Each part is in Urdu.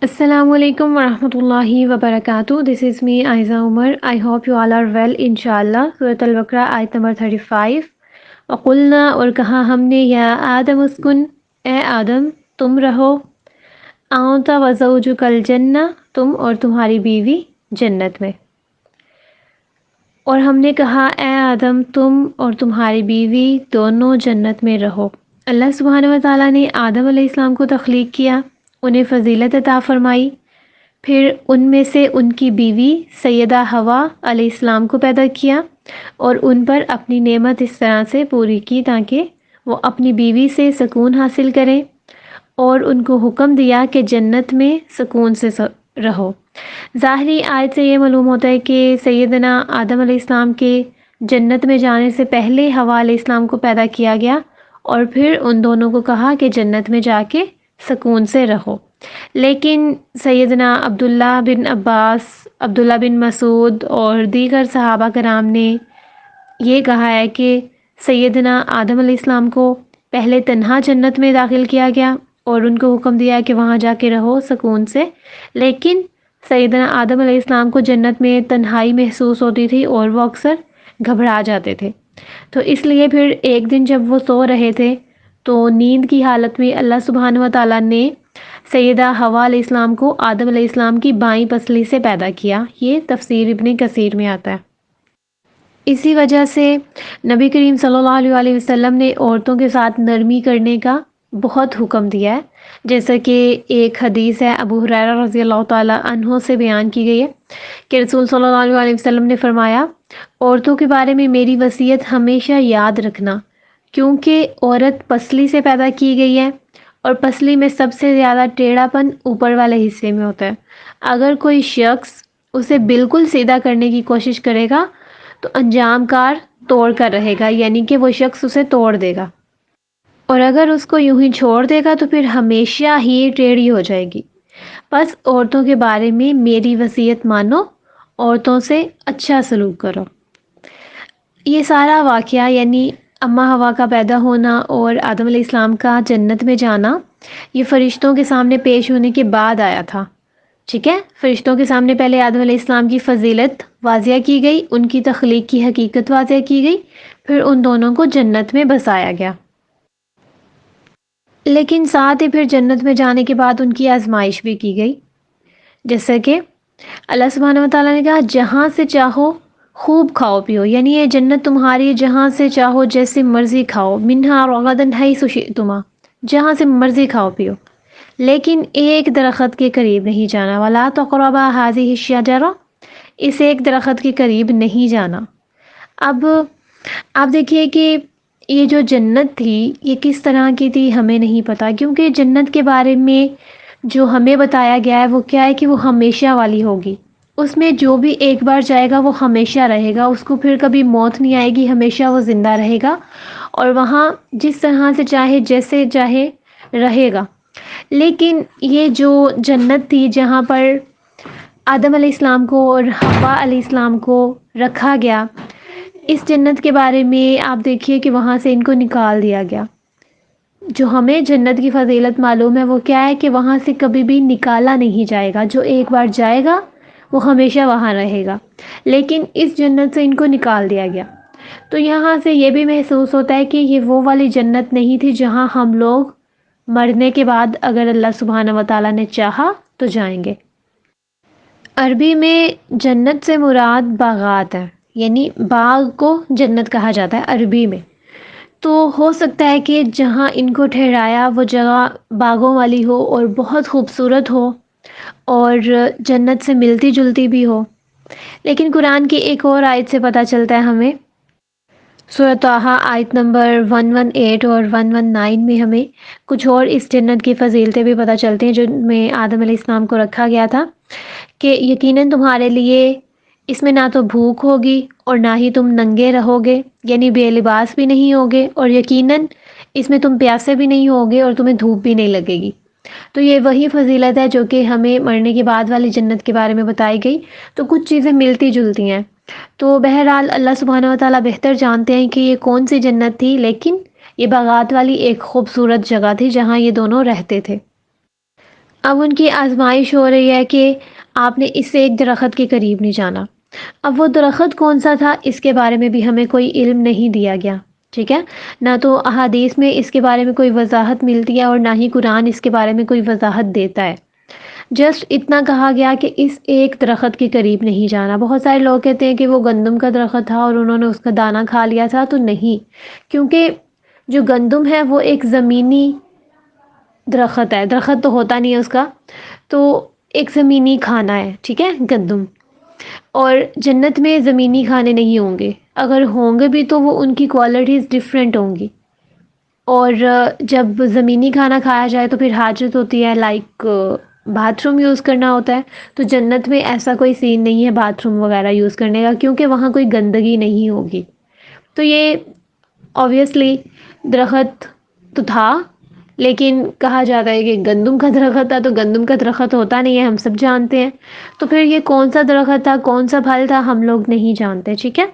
Assalamu alaikum wa rahmatullahi wa barakatuh. This is me, Aiza Umar. I hope you all are well, inshallah. Surat Al-Baqarah, ayat number 35. وَقُلْنَا اور کہا ہم نے یا آدم اسکن اے آدم تم رہو آنتا وزوجک الجنہ تم اور تمہاری بیوی جنت میں. اور ہم نے کہا اے آدم تم اور تمہاری بیوی دونوں جنت میں رہو. اللہ سبحانہ و تعالیٰ نے آدم علیہ السلام کو تخلیق کیا، انہیں فضیلت عطا فرمائی، پھر ان میں سے ان کی بیوی سیدہ حوا علیہ السلام کو پیدا کیا اور ان پر اپنی نعمت اس طرح سے پوری کی تاکہ وہ اپنی بیوی سے سکون حاصل کریں، اور ان کو حکم دیا کہ جنت میں سکون سے رہو. ظاہری آیت سے یہ معلوم ہوتا ہے کہ سیدنا آدم علیہ السلام کے جنت میں جانے سے پہلے حوا علیہ السلام کو پیدا کیا گیا اور پھر ان دونوں کو کہا کہ جنت میں جا کے سکون سے رہو. لیکن سیدنا عبداللہ بن عباس، عبداللہ بن مسعود اور دیگر صحابہ کرام نے یہ کہا ہے کہ سیدنا آدم علیہ السلام کو پہلے تنہا جنت میں داخل کیا گیا اور ان کو حکم دیا کہ وہاں جا کے رہو سکون سے، لیکن سیدنا آدم علیہ السلام کو جنت میں تنہائی محسوس ہوتی تھی اور وہ اکثر گھبرا جاتے تھے. تو اس لیے پھر ایک دن جب وہ سو رہے تھے تو نیند کی حالت میں اللہ سبحانہ و تعالیٰ نے سیدہ حوا علیہ السلام کو آدم علیہ السلام کی بائیں پسلی سے پیدا کیا. یہ تفسیر ابن کثیر میں آتا ہے. اسی وجہ سے نبی کریم صلی اللہ علیہ وسلم نے عورتوں کے ساتھ نرمی کرنے کا بہت حکم دیا ہے، جیسا کہ ایک حدیث ہے ابو ہریرہ رضی اللہ تعالیٰ عنہ سے بیان کی گئی ہے کہ رسول صلی اللہ علیہ وسلم نے فرمایا، عورتوں کے بارے میں میری وصیت ہمیشہ یاد رکھنا، کیونکہ عورت پسلی سے پیدا کی گئی ہے اور پسلی میں سب سے زیادہ ٹیڑھا پن اوپر والے حصے میں ہوتا ہے. اگر کوئی شخص اسے بالکل سیدھا کرنے کی کوشش کرے گا تو انجام کار توڑ کر رہے گا، یعنی کہ وہ شخص اسے توڑ دے گا، اور اگر اس کو یوں ہی چھوڑ دے گا تو پھر ہمیشہ ہی ٹیڑھی ہو جائے گی. بس عورتوں کے بارے میں میری وصیت مانو، عورتوں سے اچھا سلوک کرو. یہ سارا واقعہ یعنی اماں حوا کا پیدا ہونا اور آدم علیہ السلام کا جنت میں جانا، یہ فرشتوں کے سامنے پیش ہونے کے بعد آیا تھا. ٹھیک ہے، فرشتوں کے سامنے پہلے آدم علیہ السلام کی فضیلت واضح کی گئی، ان کی تخلیق کی حقیقت واضح کی گئی، پھر ان دونوں کو جنت میں بسایا گیا. لیکن ساتھ ہی پھر جنت میں جانے کے بعد ان کی آزمائش بھی کی گئی، جیسا کہ اللہ سبحانہ و تعالیٰ نے کہا جہاں سے چاہو خوب کھاؤ پیو، یعنی یہ جنت تمہاری، جہاں سے چاہو جیسے مرضی کھاؤ، منہا رغدن حیث شئتما، جہاں سے مرضی کھاؤ پیو، لیکن ایک درخت کے قریب نہیں جانا. ولا تقربا هذه الشجرہ، اس ایک درخت کے قریب نہیں جانا. اب آپ دیکھیے کہ یہ جو جنت تھی یہ کس طرح کی تھی ہمیں نہیں پتہ، کیونکہ جنت کے بارے میں جو ہمیں بتایا گیا ہے وہ کیا ہے کہ وہ ہمیشہ والی ہوگی. اس میں جو بھی ایک بار جائے گا وہ ہمیشہ رہے گا، اس کو پھر کبھی موت نہیں آئے گی، ہمیشہ وہ زندہ رہے گا اور وہاں جس طرح سے چاہے جیسے چاہے رہے گا. لیکن یہ جو جنت تھی جہاں پر آدم علیہ السلام کو اور حوا علیہ السلام کو رکھا گیا، اس جنت کے بارے میں آپ دیکھیے کہ وہاں سے ان کو نکال دیا گیا. جو ہمیں جنت کی فضیلت معلوم ہے وہ کیا ہے کہ وہاں سے کبھی بھی نکالا نہیں جائے گا، جو ایک بار جائے گا وہ ہمیشہ وہاں رہے گا. لیکن اس جنت سے ان کو نکال دیا گیا. تو یہاں سے یہ بھی محسوس ہوتا ہے کہ یہ وہ والی جنت نہیں تھی جہاں ہم لوگ مرنے کے بعد اگر اللہ سبحانہ و تعالیٰ نے چاہا تو جائیں گے. عربی میں جنت سے مراد باغات ہے، یعنی باغ کو جنت کہا جاتا ہے عربی میں. تو ہو سکتا ہے کہ جہاں ان کو ٹھہرایا وہ جگہ باغوں والی ہو اور بہت خوبصورت ہو اور جنت سے ملتی جلتی بھی ہو. لیکن قرآن کی ایک اور آیت سے پتہ چلتا ہے ہمیں، سورۃ طٰہٰ آیت نمبر 118 اور 119 میں ہمیں کچھ اور اس جنت کی فضیلتیں بھی پتہ چلتی ہیں جن میں آدم علیہ السلام کو رکھا گیا تھا، کہ یقیناً تمہارے لیے اس میں نہ تو بھوک ہوگی اور نہ ہی تم ننگے رہو گے، یعنی بے لباس بھی نہیں ہوگے، اور یقیناً اس میں تم پیاسے بھی نہیں ہوگے اور تمہیں دھوپ بھی نہیں لگے گی. تو یہ وہی فضیلت ہے جو کہ ہمیں مرنے کے بعد والی جنت کے بارے میں بتائی گئی. تو کچھ چیزیں ملتی جلتی ہیں. تو بہرحال اللہ سبحانہ و تعالیٰ بہتر جانتے ہیں کہ یہ کون سی جنت تھی، لیکن یہ باغات والی ایک خوبصورت جگہ تھی جہاں یہ دونوں رہتے تھے. اب ان کی آزمائش ہو رہی ہے کہ آپ نے اس سے ایک درخت کے قریب نہیں جانا۔ اب وہ درخت کون سا تھا اس کے بارے میں بھی ہمیں کوئی علم نہیں دیا گیا، ٹھیک ہے؟ نہ تو احادیث میں اس کے بارے میں کوئی وضاحت ملتی ہے اور نہ ہی قرآن اس کے بارے میں کوئی وضاحت دیتا ہے۔ جسٹ اتنا کہا گیا کہ اس ایک درخت کے قریب نہیں جانا۔ بہت سارے لوگ کہتے ہیں کہ وہ گندم کا درخت تھا اور انہوں نے اس کا دانہ کھا لیا تھا، تو نہیں، کیونکہ جو گندم ہے وہ ایک زمینی درخت ہے، درخت تو ہوتا نہیں ہے اس کا، تو ایک زمینی کھانا ہے، ٹھیک ہے، گندم۔ اور جنت میں زمینی کھانے نہیں ہوں گے، اگر ہوں گے بھی تو وہ ان کی کوالٹیز ڈفرینٹ ہوں گی۔ اور جب زمینی کھانا کھایا جائے تو پھر حاجت ہوتی ہے، لائک باتھ روم یوز کرنا ہوتا ہے، تو جنت میں ایسا کوئی سین نہیں ہے باتھ روم وغیرہ یوز کرنے کا، کیونکہ وہاں کوئی گندگی نہیں ہوگی۔ تو یہ اوبویسلی درخت تو تھا، لیکن کہا جاتا ہے کہ گندم کا درخت تھا، تو گندم کا درخت ہوتا نہیں ہے، ہم سب جانتے ہیں۔ تو پھر یہ کون سا درخت تھا، کون سا پھل تھا، ہم لوگ نہیں جانتے، ٹھیک ہے؟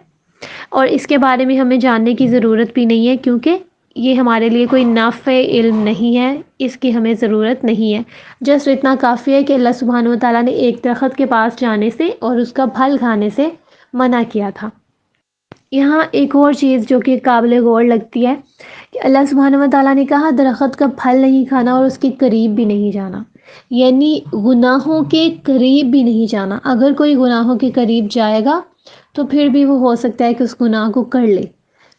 اور اس کے بارے میں ہمیں جاننے کی ضرورت بھی نہیں ہے، کیونکہ یہ ہمارے لیے کوئی نافع علم نہیں ہے، اس کی ہمیں ضرورت نہیں ہے۔ جسٹ اتنا کافی ہے کہ اللہ سبحانہ و تعالیٰ نے ایک درخت کے پاس جانے سے اور اس کا پھل کھانے سے منع کیا تھا۔ یہاں ایک اور چیز جو کہ قابل غور لگتی ہے کہ اللہ سبحانہ و تعالیٰ نے کہا درخت کا پھل نہیں کھانا اور اس کے قریب بھی نہیں جانا، یعنی گناہوں کے قریب بھی نہیں جانا۔ اگر کوئی گناہوں کے قریب جائے گا تو پھر بھی وہ ہو سکتا ہے کہ اس گناہ کو کر لے،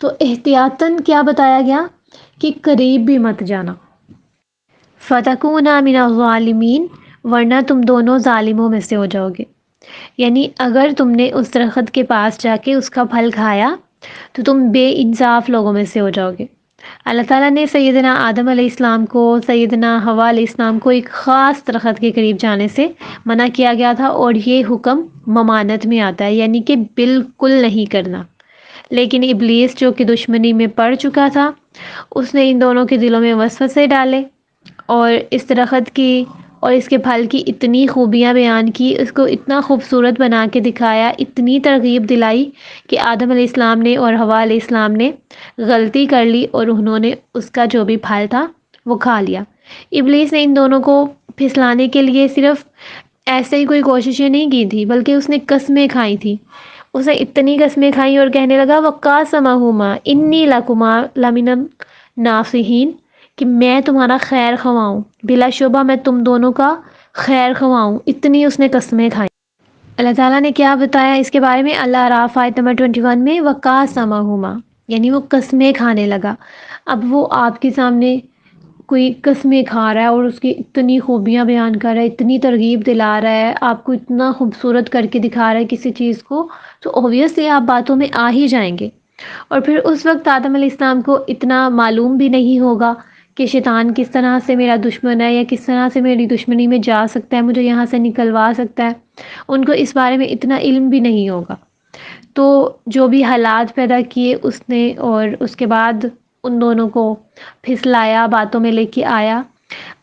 تو احتیاطاً کیا بتایا گیا کہ قریب بھی مت جانا۔ فَتَكُونَ مِنَ الظَّالِمِينَ، ورنہ تم دونوں ظالموں میں سے ہو جاؤ گے۔ یعنی اگر تم نے اس درخت کے پاس جا کے اس کا پھل کھایا تو تم بے انصاف لوگوں میں سے ہو جاؤ گے۔ اللہ تعالیٰ نے سیدنا آدم علیہ السلام کو، سیدنا حوا علیہ السلام کو ایک خاص درخت کے قریب جانے سے منع کیا گیا تھا، اور یہ حکم ممانعت میں آتا ہے، یعنی کہ بالکل نہیں کرنا۔ لیکن ابلیس جو کہ دشمنی میں پڑ چکا تھا، اس نے ان دونوں کے دلوں میں وسوسے ڈالے اور اس درخت کی اور اس کے پھل کی اتنی خوبیاں بیان کی، اس کو اتنا خوبصورت بنا کے دکھایا، اتنی ترغیب دلائی کہ آدم علیہ السلام نے اور حوا علیہ السلام نے غلطی کر لی اور انہوں نے اس کا جو بھی پھل تھا وہ کھا لیا۔ ابلیس نے ان دونوں کو پھسلانے کے لیے صرف ایسے ہی کوئی کوششیں نہیں کی تھی، بلکہ اس نے قسمیں کھائی تھی۔ اس نے اتنی قسمیں کھائیں اور کہنے لگا وَقَاسَمَهُمَا إِنِّي لَكُمَا لَمِنَ النَّاصِحِينَ، کہ میں تمہارا خیر خواہوں، بلا شبہ میں تم دونوں کا خیر خواہوں۔ اتنی اس نے قسمیں کھائیں۔ اللہ تعالیٰ نے کیا بتایا اس کے بارے میں؟ اللہ اعراف آیت نمبر 21 میں وَقَاسَمَهُمَا، یعنی وہ قسمیں کھانے لگا۔ اب وہ آپ کے سامنے کوئی قسمیں کھا رہا ہے اور اس کی اتنی خوبیاں بیان کر رہا ہے، اتنی ترغیب دلا رہا ہے، آپ کو اتنا خوبصورت کر کے دکھا رہا ہے کسی چیز کو، تو اوبویسلی آپ باتوں میں آ ہی جائیں گے۔ اور پھر اس وقت آدم علیہ السلام کو اتنا معلوم بھی نہیں ہوگا کہ شیطان کس طرح سے میرا دشمن ہے، یا کس طرح سے میری دشمنی میں جا سکتا ہے، مجھے یہاں سے نکلوا سکتا ہے۔ ان کو اس بارے میں اتنا علم بھی نہیں ہوگا۔ تو جو بھی حالات پیدا کیے اس نے، اور اس کے بعد ان دونوں کو پھسلایا، باتوں میں لے کے آیا۔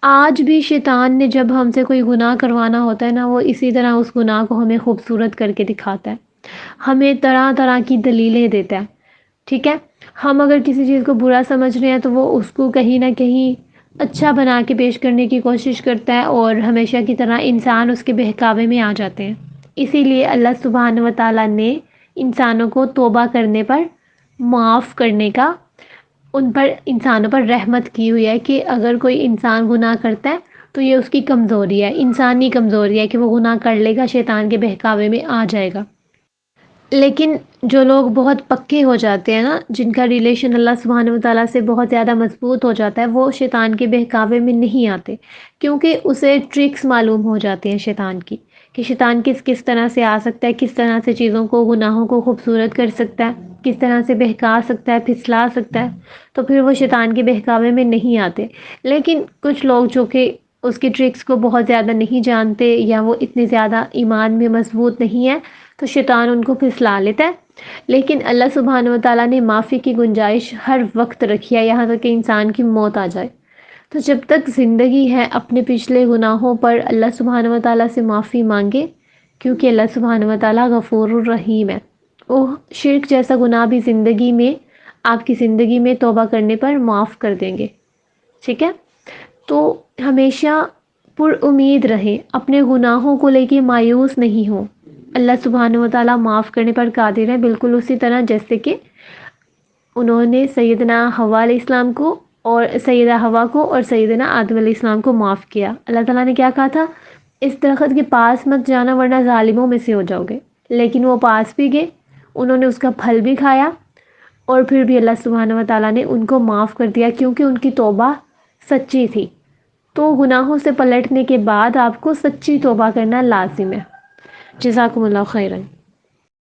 آج بھی شیطان نے جب ہم سے کوئی گناہ کروانا ہوتا ہے نا، وہ اسی طرح اس گناہ کو ہمیں خوبصورت کر کے دکھاتا ہے، ہمیں طرح طرح کی دلیلیں دیتا ہے، ٹھیک ہے؟ ہم اگر کسی چیز کو برا سمجھ رہے ہیں تو وہ اس کو کہیں نہ کہیں اچھا بنا کے پیش کرنے کی کوشش کرتا ہے، اور ہمیشہ کی طرح انسان اس کے بہکاوے میں آ جاتے ہیں۔ اسی لیے اللہ سبحانہ و تعالیٰ نے انسانوں کو توبہ کرنے پر، معاف کرنے کا، ان پر، انسانوں پر رحمت کی ہوئی ہے کہ اگر کوئی انسان گناہ کرتا ہے تو یہ اس کی کمزوری ہے، انسانی کمزوری ہے کہ وہ گناہ کر لے گا، شیطان کے بہکاوے میں آ جائے گا۔ لیکن جو لوگ بہت پکے ہو جاتے ہیں نا، جن کا ریلیشن اللہ سبحانہ و تعالیٰ سے بہت زیادہ مضبوط ہو جاتا ہے، وہ شیطان کے بہکاوے میں نہیں آتے، کیونکہ اسے ٹرکس معلوم ہو جاتے ہیں شیطان کی، کہ شیطان کس طرح سے آ سکتا ہے، کس طرح سے چیزوں کو، گناہوں کو خوبصورت کر سکتا ہے، کس طرح سے بہکا سکتا ہے، پھسلا سکتا ہے، تو پھر وہ شیطان کے بہکاوے میں نہیں آتے۔ لیکن کچھ لوگ جو کہ اس کی ٹرکس کو بہت زیادہ نہیں جانتے، یا وہ اتنے زیادہ ایمان میں مضبوط نہیں ہے، تو شیطان ان کو پھسلا لیتا ہے۔ لیکن اللہ سبحانہ و تعالیٰ نے معافی کی گنجائش ہر وقت رکھی ہے، یہاں تک کہ انسان کی موت آ جائے۔ تو جب تک زندگی ہے اپنے پچھلے گناہوں پر اللہ سبحانہ و تعالیٰ سے معافی مانگے، کیونکہ اللہ سبحانہ و تعالیٰ غفور الرحیم ہے۔ وہ شرک جیسا گناہ بھی زندگی میں، آپ کی زندگی میں توبہ کرنے پر معاف کر دیں گے، ٹھیک ہے؟ تو ہمیشہ پر امید رہیں، اپنے گناہوں کو لے کے مایوس نہیں ہوں۔ اللہ سبحانہ و تعالیٰ معاف کرنے پر قادر ہے، بالکل اسی طرح جیسے کہ انہوں نے سیدنا حوا علیہ السلام کو اور سیدہ حوا کو اور سیدنا آدم علیہ السلام کو معاف کیا۔ اللہ تعالیٰ نے کیا کہا تھا؟ اس درخت کے پاس مت جانا ورنہ ظالموں میں سے ہو جاؤ گے، لیکن وہ پاس بھی گئے، انہوں نے اس کا پھل بھی کھایا، اور پھر بھی اللہ سبحانہ و تعالیٰ نے ان کو معاف کر دیا کیونکہ ان کی توبہ سچی تھی۔ تو گناہوں سے پلٹنے کے بعد آپ کو سچی توبہ کرنا لازم ہے۔ جزاکم اللہ خیرن۔